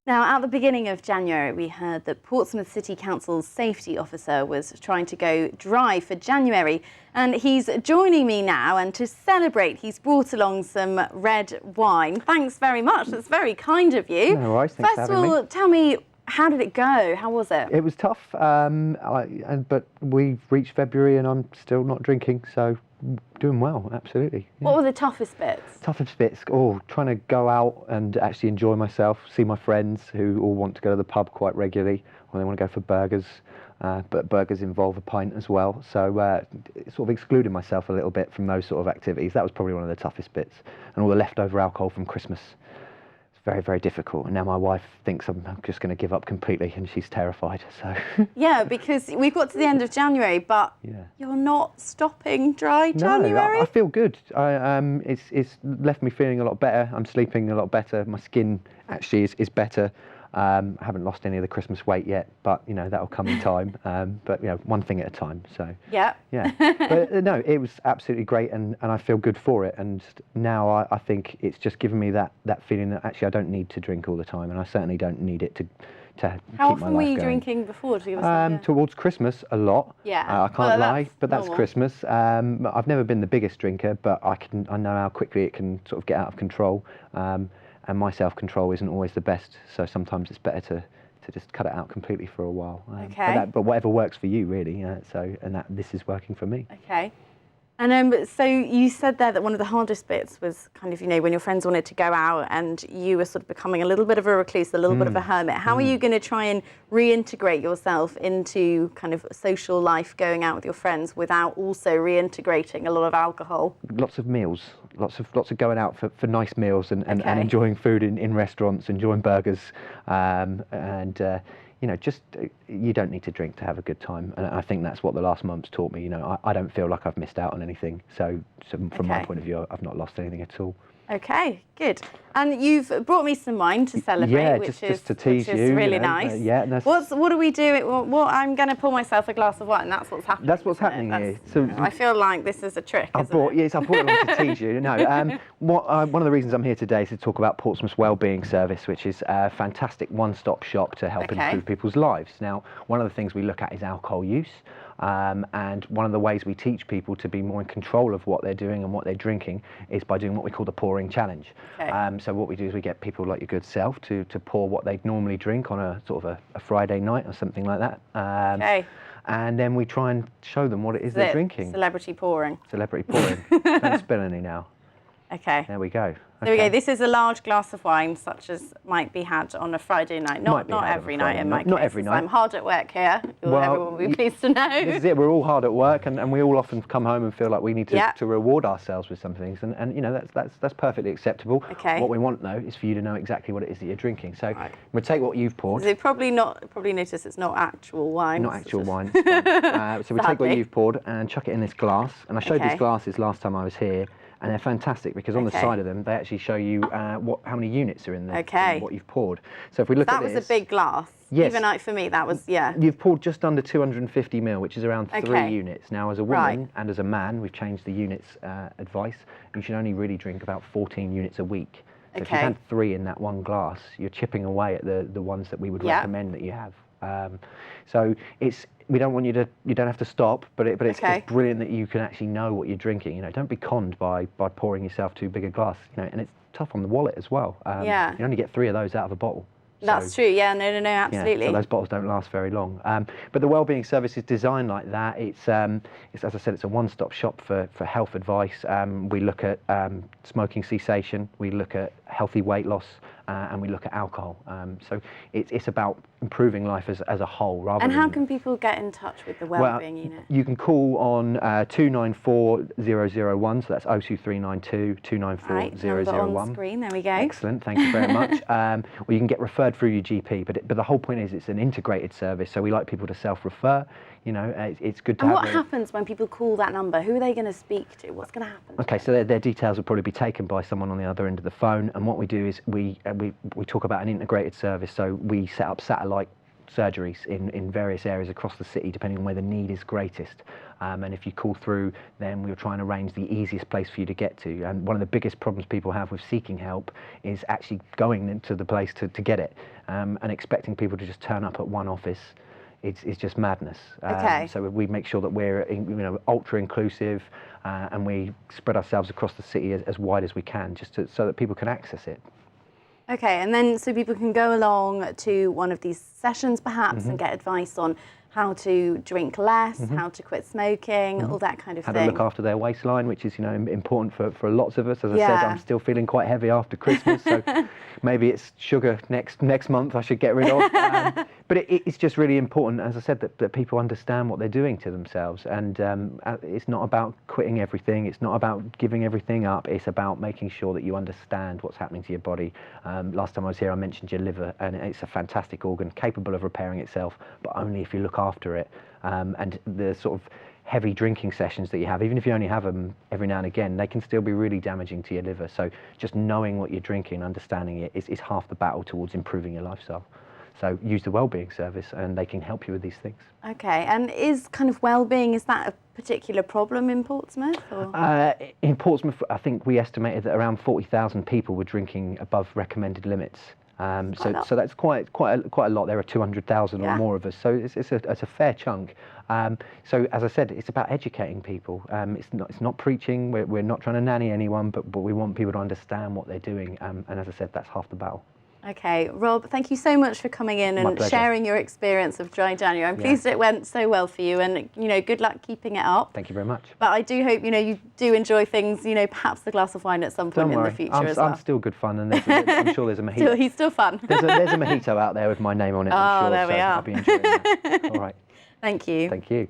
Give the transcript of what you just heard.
Now, at the beginning of January, we heard that Portsmouth City Council's safety officer was trying to go dry for January, and he's joining me now, and to celebrate, he's brought along some red wine. Thanks very much. That's very kind of you. No worries. Thanks for having me. First of all, tell me, how did it go? How was it? It was tough, but we've reached February and I'm still not drinking, so doing well, absolutely. Yeah. What were the toughest bits? Toughest bits? Oh, trying to go out and actually enjoy myself, see my friends who all want to go to the pub quite regularly, or they want to go for burgers, but burgers involve a pint as well, so sort of excluding myself a little bit from those sort of activities. That was probably one of the toughest bits, and all the leftover alcohol from Christmas. Very, very difficult. And now my wife thinks I'm just going to give up completely, and she's terrified. So yeah, because we've got to the end of January, but yeah, you're not stopping dry January. No, I feel good. It's left me feeling a lot better. I'm sleeping a lot better. My skin actually is better. I haven't lost any of the Christmas weight yet, but you know that'll come in time. But you know, one thing at a time. So yeah. But no, it was absolutely great, and I feel good for it. And now I think it's just given me that feeling that actually I don't need to drink all the time, and I certainly don't need it to How keep my life often were you going. drinking before? To give us an idea? Towards Christmas, a lot. Yeah. I can't lie, but that's normal. Christmas. I've never been the biggest drinker, but I know how quickly it can sort of get out of control. And my self-control isn't always the best, so sometimes it's better to just cut it out completely for a while. Okay. But whatever works for you, really. This is working for me. Okay. And so you said there that one of the hardest bits was kind of, you know, when your friends wanted to go out and you were sort of becoming a little bit of a recluse, a little bit of a hermit. How are you going to try and reintegrate yourself into kind of social life, going out with your friends, without also reintegrating a lot of alcohol? Lots of meals, lots of going out for nice meals and enjoying food in restaurants, enjoying burgers, you know, just you don't need to drink to have a good time, and I think that's what the last month's taught me. You know, I don't feel like I've missed out on anything. So from my point of view, I've not lost anything at all. Okay, good. And you've brought me some wine to celebrate, which is to tease which you. is really nice. What are we doing? Well, I'm going to pour myself a glass of wine. That's what's happening. That's what's happening here. So I feel like this is a trick. I brought it along to tease you. No, one of the reasons I'm here today is to talk about Portsmouth's Wellbeing Service, which is a fantastic one-stop shop to help improve people's lives. Now, one of the things we look at is alcohol use. And one of the ways we teach people to be more in control of what they're doing and what they're drinking is by doing what we call the pouring challenge. Okay. So what we do is we get people like your good self to pour what they'd normally drink on a sort of a Friday night or something like that. And then we try and show them what it is they're drinking. Celebrity pouring. Celebrity pouring. Don't spill any now. Okay. There we go. There we go. This is a large glass of wine, such as might be had on a Friday night. Not every night in my case. Not every night. I'm hard at work here. Everyone will be pleased to know. This is it. We're all hard at work, and we all often come home and feel like we need to reward ourselves with some things, and you know that's perfectly acceptable. Okay. What we want though is for you to know exactly what it is that you're drinking. So we'll take what you've poured. So probably notice it's not actual wine. Not actual wine. So we take what you've poured and chuck it in this glass. And I showed these glasses last time I was here. And they're fantastic because on the side of them, they actually show you how many units are in there, in what you've poured. So if we look at this... That was a big glass. Yes. Even like for me, that was, You've poured just under 250 ml, which is around 3 units. Now, as a woman and as a man, we've changed the units advice. You should only really drink about 14 units a week. So if you've had 3 in that one glass, you're chipping away at the ones that we would recommend that you have. So we don't want you to, you don't have to stop, but it's brilliant that you can actually know what you're drinking. You know, don't be conned by pouring yourself too big a glass. You know, and it's tough on the wallet as well. You only get 3 of those out of a bottle. That's true. Yeah, no, absolutely. Yeah, so those bottles don't last very long. But the Wellbeing Service is designed like that. It's as I said, it's a one-stop shop for health advice. We look at smoking cessation. We look at healthy weight loss. And we look at alcohol. So it's about improving life as a whole. Rather. And how can people get in touch with the Wellbeing Unit? You can call on 294 001, so that's 02392 294 001. Number on screen, there we go. Excellent, thank you very much. Or you can get referred through your GP, but the whole point is it's an integrated service, so we like people to self-refer. You know, it's good to have. And what happens when people call that number? Who are they going to speak to? What's going to happen? Okay, so their details will probably be taken by someone on the other end of the phone, and what we do is we talk about an integrated service. So we set up satellite surgeries in various areas across the city, depending on where the need is greatest. And if you call through, then we'll try and arrange the easiest place for you to get to. And one of the biggest problems people have with seeking help is actually going into the place to get it, and expecting people to just turn up at one office. It's just madness. Okay. So we make sure that we're ultra inclusive, and we spread ourselves across the city as wide as we can, just so that people can access it. Okay, and then so people can go along to one of these sessions perhaps and get advice on how to drink less, how to quit smoking, all that kind of thing. How to look after their waistline, which is important for lots of us. As I said, I'm still feeling quite heavy after Christmas, so maybe it's sugar next month I should get rid of. But it's just really important, as I said, that people understand what they're doing to themselves. And it's not about quitting everything. It's not about giving everything up. It's about making sure that you understand what's happening to your body. Last time I was here, I mentioned your liver, and it's a fantastic organ, capable of repairing itself, but only if you look after it. And the sort of heavy drinking sessions that you have, even if you only have them every now and again, they can still be really damaging to your liver. So just knowing what you're drinking, understanding it, is half the battle towards improving your lifestyle. So use the wellbeing service, and they can help you with these things. Okay, and is kind of wellbeing, is that a particular problem in Portsmouth? Or? In Portsmouth, I think we estimated that around 40,000 people were drinking above recommended limits. So that's quite a lot. There are 200,000 or more of us, so it's a fair chunk. So as I said, it's about educating people. It's not preaching. We're not trying to nanny anyone, but we want people to understand what they're doing. And as I said, that's half the battle. Okay, Rob, thank you so much for coming in and sharing your experience of dry January. I'm pleased it went so well for you, and good luck keeping it up. Thank you very much. But I do hope you do enjoy things. Perhaps the glass of wine at some point in the future as well. I'm still good fun, and I'm sure there's a mojito. He's still fun. There's a mojito out there with my name on it. I'm sure, there we are. I'll be enjoying that. All right. Thank you. Thank you.